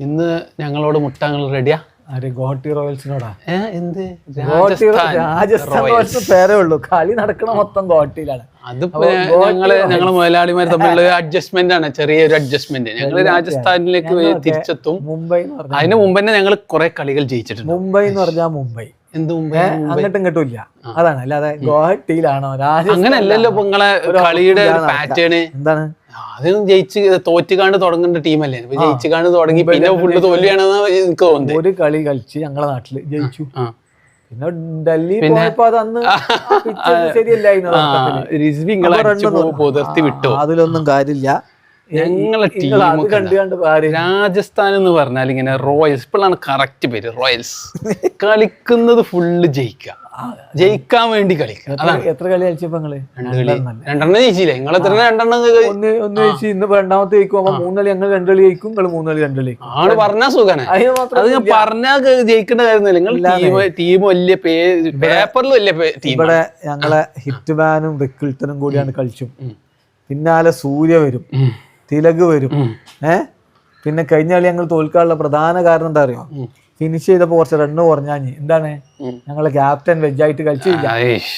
ഇന്ന് ഞങ്ങളോട് മുട്ടങ്ങൾ റെഡിയാ? ഗോട്ടി റോയൽസിനോടാ? എന്ത് രാജസ്ഥാൻ റോയൽസ് പേരേ ഉള്ളൂ, കളി നടക്കണ മൊത്തം ഗോട്ടിയിലാണ്. അതിപ്പോ ഞങ്ങള് മുതലാളിമാർ തമ്മിലുള്ള അഡ്ജസ്റ്റ്മെന്റ് ആണ്, ചെറിയൊരു അഡ്ജസ്റ്റ്മെന്റ്. ഞങ്ങള് രാജസ്ഥാനിലേക്ക് തിരിച്ചെത്തും. മുംബൈ അതിന് മുമ്പ് തന്നെ ഞങ്ങൾ കുറെ കളികൾ ജയിച്ചിട്ടുണ്ട്. മുംബൈ എന്ന് പറഞ്ഞാൽ മുംബൈ എന്ത് മുംബൈ? അങ്ങോട്ടും ഇങ്ങോട്ടും ഇല്ല, അതാണ്. അല്ലാതെ ഗോഹട്ടിയിലാണോ അങ്ങനെയല്ലല്ലോ ഇപ്പൊ നിങ്ങളെ കളിയുടെ പാറ്റേൺ എന്താണ്? അത് തോറ്റുകാണ്ട് തുടങ്ങേണ്ട ടീമല്ലേ, ജയിച്ചുകാണ്ട് തുടങ്ങി പിന്നെ ഫുള്ള് തോൽവിയാണെന്ന് എനിക്ക് തോന്നുന്നു. ഒരു കളി കളിച്ച് ഞങ്ങളെ നാട്ടില് ജയിച്ചു, പിന്നെ ഡൽഹി പോയപ്പോ അതന്ന് ശരിയല്ലായിരുന്നു, അതിലൊന്നും കാര്യമില്ല. ഞങ്ങളെ ടീം രാജസ്ഥാൻ എന്ന് പറഞ്ഞാൽ ഇങ്ങനെ റോയൽസ്, ഇപ്പോഴാണ് കറക്റ്റ് പേര് റോയൽസ്. കളിക്കുന്നത് ഫുള്ള് ജയിക്കാൻ വേണ്ടി കളിക്കുക. എത്ര കളി കളിച്ചപ്പോ നിങ്ങള്? രണ്ടെണ്ണം ജയിച്ചില്ലേ? നിങ്ങൾ എത്ര? രണ്ടെണ്ണം ഒന്ന് ജയിച്ചു. ഇന്ന് രണ്ടാമത്തെ ജയിക്കും, 3 കളി ഞങ്ങൾ 2 കളി ജയിക്കും, നിങ്ങൾ 3 കളി 2 കളി. ആണ് പറഞ്ഞാ സുഖാണ്, അത് ഞാൻ പറഞ്ഞാ ജയിക്കേണ്ട കാര്യമൊന്നുമില്ല. നിങ്ങൾ ടീം വലിയ പേപ്പറിൽ വലിയ ടീം. ഇവിടെ ഞങ്ങളെ ഹിറ്റ്മാനും റിക്കിൾട്ടനും കൂടിയാണ് കളിച്ചു. പിന്നാലെ സൂര്യ വരും, തിലക് വരും. പിന്നെ കഴിഞ്ഞ കളി ഞങ്ങൾ തോൽക്കാനുള്ള പ്രധാന കാരണം എന്താ അറിയോ? ഫിനിഷ് ചെയ്തപ്പോ കുറച്ച് റണ്ണ് കുറഞ്ഞാഞ്ഞ്. എന്താണ്, ഞങ്ങളെ ക്യാപ്റ്റൻ വെജായിട്ട് കളിച്ചില്ല.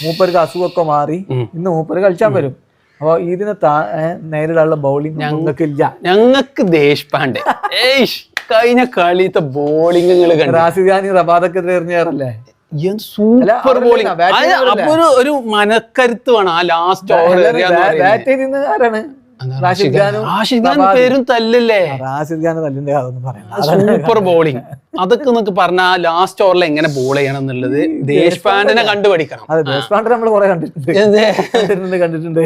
മൂപ്പർക്ക് അസുഖമൊക്കെ മാറി, ഇന്ന് മൂപ്പര് കളിച്ചാൻ വരും. അപ്പൊ ഇതിനെ നേരിടാനുള്ള ബൗളിംഗ് ഞങ്ങൾക്ക് ഇല്ല. ഞങ്ങൾക്ക് ദേശ്പാണ്ഡെ കഴിഞ്ഞ കളിത്തെ ബോളിംഗ് റാഷിദ് ഖാൻ റബാദക്കെതിരെ എറിഞ്ഞേറല്ലേ, സൂപ്പർ ബോളിംഗ്. ഒരു മനക്കരുത്ത് വേണം ആ ലാസ്റ്റ് ഓവർ. ബാറ്റ് ചെയ്തിരുന്ന ആരാണ്? റാഷിദ് ഖാൻ പേരും തല്ലല്ലേ? റാഷിദ് ഖാൻ തല്ലിന്റെ അതൊന്നും പറയാം. സൂപ്പർ ബോളിംഗ് അതൊക്കെ എന്നൊക്കെ പറഞ്ഞാ ലാസ്റ്റ് ഓവറിൽ എങ്ങനെ ബോൾ ചെയ്യണം എന്നുള്ളത് ദേശ്പാണ്ഡനെ കണ്ടുപഠിക്കണം. അതെ, ദേശ്പാണ്ഡെ നമ്മൾ കുറെ കണ്ടിട്ടുണ്ട്. എന്ത് കണ്ടിട്ടുണ്ട്?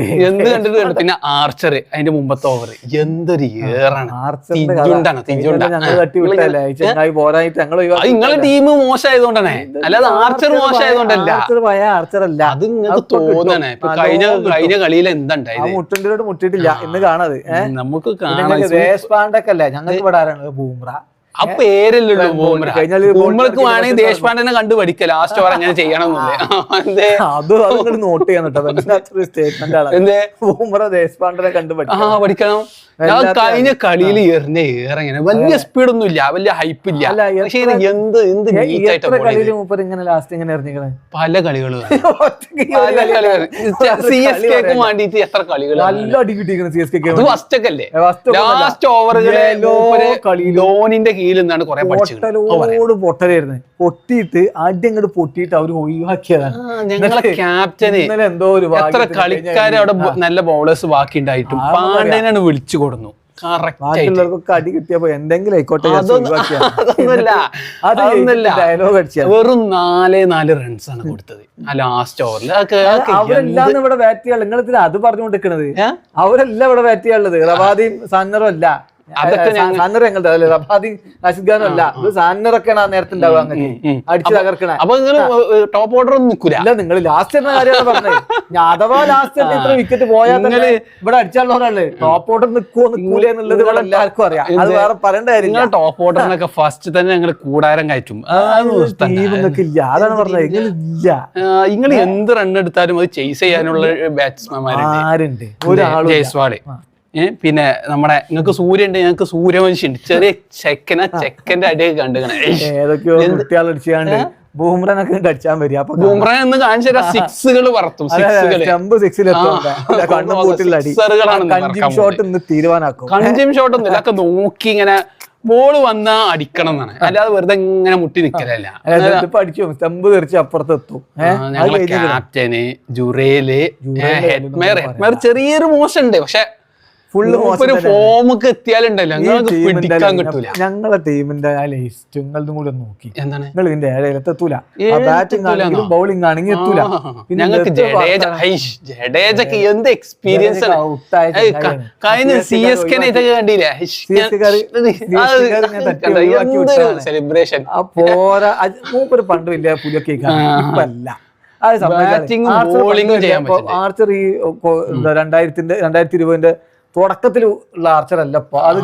പിന്നെ ആർച്ചർ അതിന്റെ മുമ്പത്തെ ഓവർ എന്തൊരു ഏറാണ്. നിങ്ങളെ ടീം മോശമായതുകൊണ്ടാണ്, അല്ലാതെ ആർച്ചർ മോശമായതുകൊണ്ടല്ല. അത് നിങ്ങൾക്ക് തോന്നണേ. ഇപ്പൊ കഴിഞ്ഞ കളിയിൽ എന്താണ്ടായത്? മുട്ടിന്റെ മുട്ടിട്ടില്ല ഇന്ന് കാണാത്. നമുക്ക് കാണാം. ദേശ്പാണ്ഡെ അല്ലേ ഞങ്ങൾക്ക് ഇവിടെ ആരാണ്? ബൂംറ. ആ പേരല്ലോ ബൂംറ. ബൂംറക്ക് വേണമെങ്കിൽ ദേശ്പാണ്ഡനെ കണ്ടു പഠിക്കുക ലാസ്റ്റ് ഓവർ അങ്ങനെ ചെയ്യണം എന്നല്ലേ. അത് നോട്ട് ചെയ്യണം കേട്ടോ, സ്റ്റേറ്റ്മെന്റ് ആണ്. ബൂംറ ദേശ്പാണ്ഡനെ കണ്ടു പഠിക്കണം. കഴിഞ്ഞ കളിയിൽ എറിഞ്ഞ ഏറെങ്ങനെ വലിയ സ്പീഡൊന്നും ഇല്ല, വലിയ ഹൈപ്പ് ഇല്ല. പക്ഷേ എന്ത് പല കളികളും CSK വേണ്ടിട്ട് എത്ര കളികൾ നല്ല അടി കിട്ടിയിരിക്കുന്നത്. CSK ഫസ്റ്റ് ഒക്കെ അല്ലേ, ലാസ്റ്റ് ഓവറുകളെ ധോണിന്റെ കീഴിൽ നിന്നാണ് കുറെ പൊട്ടലായിരുന്നു. പൊട്ടിയിട്ട് അടി അങ്ങോട്ട് പൊട്ടിയിട്ട് അവര് ഒഴിവാക്കിയതാണ്. ഞങ്ങളെ ക്യാപ്റ്റന് എന്തോ ഒരു എത്ര കളിക്കാരെ അവിടെ നല്ല ബോളേഴ്സ് ബാക്കി ഉണ്ടായിട്ടും പാണ്ഡ്യനാണ് വിളിച്ചു കൊടുന്നു. ബാക്കിയുള്ളവർക്കൊക്കെ അടി കിട്ടിയപ്പോ എന്തെങ്കിലും ആയിക്കോട്ടെ, ഡയലോഗ് അടിച്ച വെറും 4 റൺസാണ് കൊടുത്തത് ആ ലാസ്റ്റ് ഓവറിൽ. അവരെല്ലാം ഇവിടെ ബാറ്റ് ചെയ്യാൻ നിങ്ങൾ അത് പറഞ്ഞുകൊണ്ടിരിക്കണത്. അവരെല്ലാം ഇവിടെ ബാറ്റ് ചെയ്യാനുള്ളത് റബാദിയും സന്നറും അല്ല. സാന്നർ ഞങ്ങളുടെ റബാദി റാഷിദ് ഖാനും അല്ല, ഇത് സാന്നറൊക്കെയാണ് ആ നേരത്തെ ഉണ്ടാവുക. അങ്ങനെ അടിച്ചു തകർക്കണേ. അപ്പൊ ടോപ്പ് ഓർഡർ ഒന്നും നിൽക്കില്ല. അല്ല, നിങ്ങൾ ലാസ്റ്റ് എന്ന കാര്യമാണ് പറഞ്ഞത്. അഥവാ ലാസ്റ്റ് ഇത്ര വിക്കറ്റ് പോയാൽ തന്നെ ഇവിടെ അടിച്ചാലുള്ളവരല്ലേ ടോപ്പ് ഓർഡർ നിൽക്കൂല എന്നുള്ളത് ഇവിടെ എല്ലാവർക്കും അറിയാം. അത് വേറെ പറയേണ്ട കാര്യം. ടോപ്പ് ഓർഡറിനൊക്കെ ഫസ്റ്റ് തന്നെ ഞങ്ങൾ കൂടാരം കയറ്റും. ഇല്ല, അതാണ് പറഞ്ഞത്. നിങ്ങൾ എന്ത് റൺ എടുത്താലും അത് ചേസ് ചെയ്യാനുള്ള ബാറ്റ്സ്മാൻമാരുണ്ട്. ഒരാളും ജയ്സ്വാള്, പിന്നെ നമ്മുടെ നിങ്ങൾക്ക് സൂര്യ ഉണ്ട്, ഞങ്ങൾക്ക് സൂര്യവംശി ഉണ്ട്. ചെറിയ ചെക്കന്റെ അടിയൊക്കെ കണ്ടുകണേ. ഏതൊക്കെയോ കുട്ടികളടിച്ചാണ്ട് ബൂംറനൊക്കെ കടിച്ചാൻ വരിക. അപ്പൊ ബൂംറനെ ഒന്ന് കാണിച്ചു തരാം. സിക്സുകൾ പറത്തും, ഷോട്ട് ഇന്ന് തീരുമാനാക്കും. കഞ്ചിം ഷോട്ട് ഒന്നും ഇതൊക്കെ നോക്കി ഇങ്ങനെ ബോള് വന്നാ അടിക്കണം എന്നാണ്, അല്ലാതെ വെറുതെ ഇങ്ങനെ മുട്ടി നിൽക്കലല്ല. അടിച്ചു സ്റ്റമ്പ് തെറിച്ച് അപ്പുറത്തെത്തും. ഞങ്ങളെ ക്യാപ്റ്റന് ജുറേല് ഹെറ്റ്മേർ ചെറിയൊരു മോശമുണ്ട്, പക്ഷെ ഫുള്ള് ഫോമൊക്കെ എത്തിയാലുണ്ടല്ലോ പിടിക്കാൻ കിട്ടൂല. ഞങ്ങളെ ടീമിന്റെ ആ ലിസ്റ്റ് നിങ്ങളതും കൂടെ നോക്കി എന്താണ് നിങ്ങൾ ഇതിന്റെ ഏഴയിലത്ത് എത്തൂല. ബാറ്റിംഗ് ആണെങ്കിലും ബൗളിംഗ് ആണെങ്കിൽ എത്തൂല. ഞങ്ങൾക്ക് ജഡേജക്ക് എന്ത് എക്സ്പീരിയൻസ് കഴിഞ്ഞ CSK ഇതൊക്കെ കണ്ടില്ലേ, സെലിബ്രേഷൻ. പോരാ, മൂപ്പര് പണ്ട് വലിയ പുലിയൊക്കെ ഇപ്പല്ല. ആർച്ചർ ഈ 2020 തുടക്കത്തിൽ ഉള്ള ആർച്ചർ അല്ല, അത്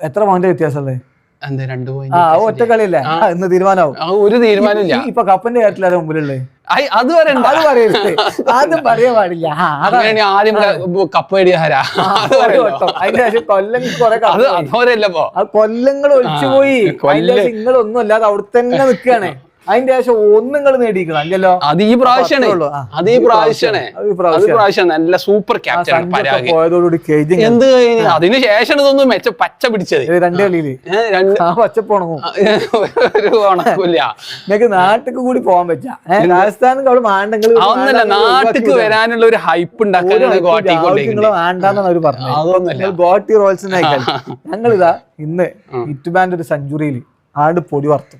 എത്ര പോയിന്റ് വ്യത്യാസമല്ലേ? എന്താ 2 point? ആ ഒറ്റ കളിയല്ലേ ഇന്ന് തീരുമാനമാവും. ഒരു തീരുമാനമില്ല. ഇപ്പൊ കപ്പന്റെ കാര്യത്തിലാരെ മുമ്പിലുള്ളത് അത് പറയണ്ട, അത് പറയരുത്, ആദ്യം പറയാൻ പാടില്ല. അങ്ങനെയാണെങ്കിൽ ആദ്യം കപ്പ് മേടിയാരാ അതിന്റെ ശേഷം കൊല്ലങ്ങൾ കുറെ അതോരല്ലപ്പോ കൊല്ലങ്ങൾ ഒഴിച്ചുപോയി. നിങ്ങളൊന്നും അല്ലാതെ അവിടെ തന്നെ നിൽക്കുകയാണ്. അതിന്റെ ശേഷം ഒന്നും നിങ്ങൾ നേടിക്കണം അല്ലല്ലോ. അത് ഈ പ്രാവശ്യമാണ് നല്ല സൂപ്പർ ക്യാപ്റ്റൻ പോയതോടുകൂടി എന്ത് അതിന് ശേഷം ഇതൊന്നും പച്ച പിടിച്ചത് 2 കളിയില് പച്ചപ്പുണങ്ങും. ഒരു ഉണക്കില്ല. നിങ്ങൾക്ക് നാട്ടിക്ക് കൂടി പോകാൻ പറ്റാ. രാജസ്ഥാൻ അവിടെ വേണ്ടെങ്കിൽ അതൊന്നല്ല, നാട്ടിക്ക് വരാനുള്ള ഒരു ഹൈപ്പ് ഉണ്ടാക്കാനാണ് വേണ്ടെന്നാണ് അവര് പറഞ്ഞത്. അതൊന്നല്ല, ഗോട്ടി റോയൽസിനായിക്കാൾ ഞങ്ങളിതാ ഇന്ന് ഹിറ്റ് ബാൻഡ് ഒരു സെഞ്ചുറിയിൽ ആട് പൊടി വറുത്തു.